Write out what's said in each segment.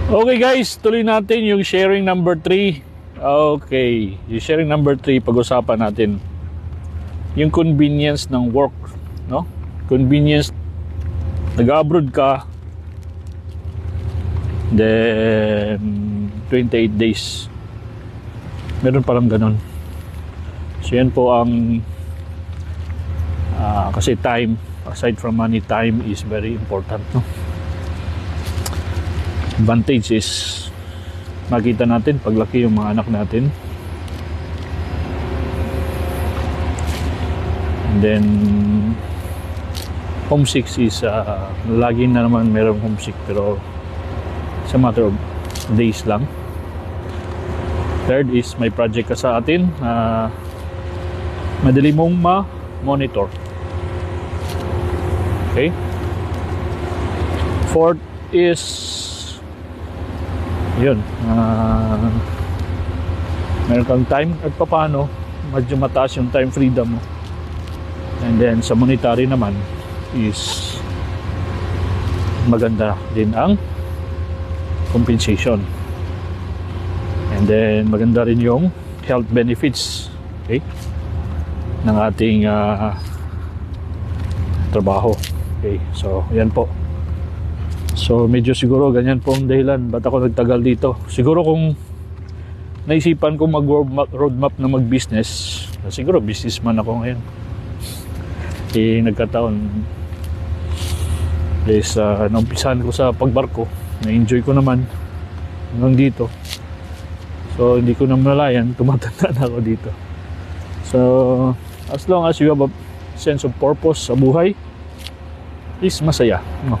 Okay guys, tuloy natin yung sharing number 3. Okay, yung sharing number 3, pag-usapan natin yung convenience ng work, no? Convenience, nag-abroad ka, then 28 days. Meron palang ganun. So yan po ang kasi time, aside from money, time is very important, no? Advantage is makita natin paglaki yung mga anak natin, and then homesick is lagi na naman merong homesick, pero it's a matter of days lang. Third is may project ka sa atin, madali mong ma-monitor. Okay. Fourth is yun, meron kang time at paano medyo mataas yung time freedom mo. And then sa monetary naman is maganda din ang compensation. And then maganda rin yung health benefits, okay, ng ating trabaho. Okay, so yan po. So medyo siguro ganyan po ang dahilan ba't ako nagtagal dito. Siguro kung naisipan ko mag-roadmap na mag-business, siguro businessman ako ngayon. Nagkataon is naumpisahan ko sa pagbarko, na-enjoy ko naman hanggang dito. So hindi ko na malayan, tumatanda na ako dito. So as long as you have a sense of purpose sa buhay, is masaya, no?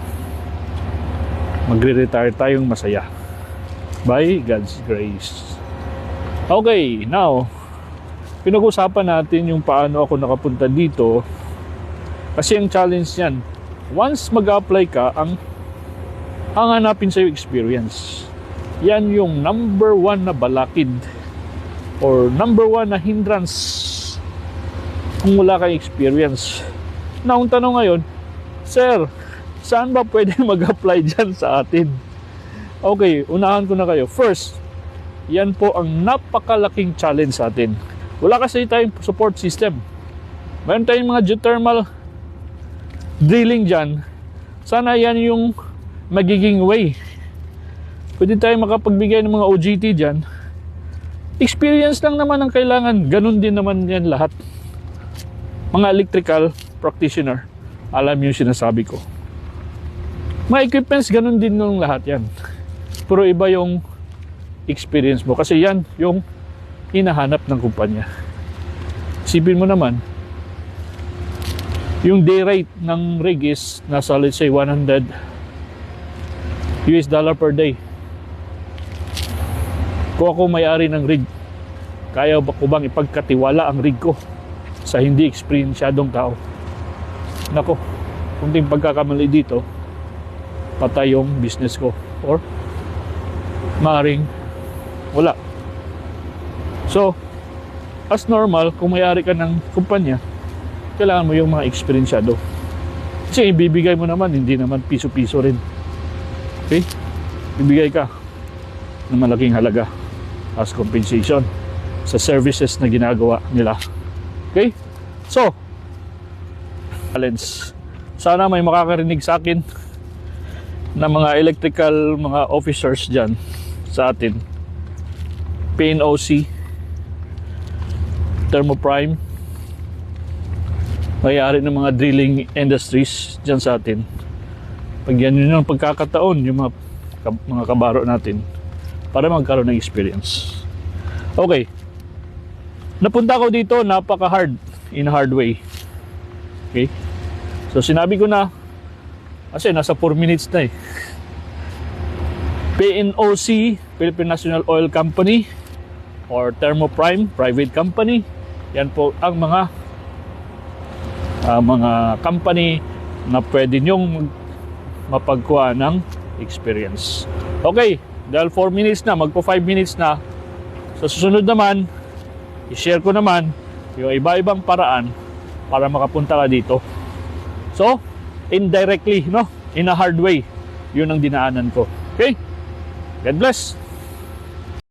Magre-retire tayong masaya by God's grace. Okay, now pinag-usapan natin yung paano ako nakapunta dito, kasi ang challenge yan, once mag-apply ka, ang hanapin sa'yo experience. Yan yung number 1 na balakid or number 1 na hindrance kung wala kang experience. Na ang tanong ngayon, sir, saan ba pwede mag-apply dyan sa atin? Okay, unahan ko na kayo. First, yan po ang napakalaking challenge sa atin. Wala kasi tayong support system. Mayroon tayong mga geothermal drilling dyan. Sana yan yung magiging way. Pwede tayong makapagbigay ng mga OJT dyan. Experience lang naman ang kailangan. Ganun din naman yan lahat. Mga electrical practitioner, alam yung sinasabi ko. Mga equipments, ganun din ng lahat yan. Pero iba yung experience mo. Kasi yan yung hinahanap ng kumpanya. Isipin mo naman, yung day rate ng rig is nasa, let's say, $100 per day. Kung ako may-ari ng rig, kaya ba ko bang ipagkatiwala ang rig ko sa hindi experiencedong tao? Nako, kunting pagkakamali dito, patay yung business ko, or maaaring wala. So as normal, kung may-ari ka ng kumpanya, kailangan mo yung mga experienceado, kasi ibibigay mo naman, hindi naman piso-piso rin. Okay, ibigay ka ng malaking halaga as compensation sa services na ginagawa nila. Okay, so challenge, sana may makakarinig sa akin na mga electrical, mga officers dyan sa atin, PNOC, Thermoprime, may-ari ng mga drilling industries dyan sa atin. Pag yan yun ang pagkakataon, yung mga kabaro natin, para magkaroon ng experience. Okay, napunta ko dito, napaka-hard, in a hard way. Okay, so sinabi ko na, kasi nasa 4 minutes na eh. PNOC, Philippine National Oil Company, or Thermoprime, private company, yan po ang mga company na pwede nyong mapagkuha ng experience. Okay, dahil 4 minutes na, magpo 5 minutes na, sa susunod naman, i-share ko naman yung iba-ibang paraan para makapunta ka dito. So, indirectly, no? In a hard way, yun ang dinaanan ko. Okay? God bless!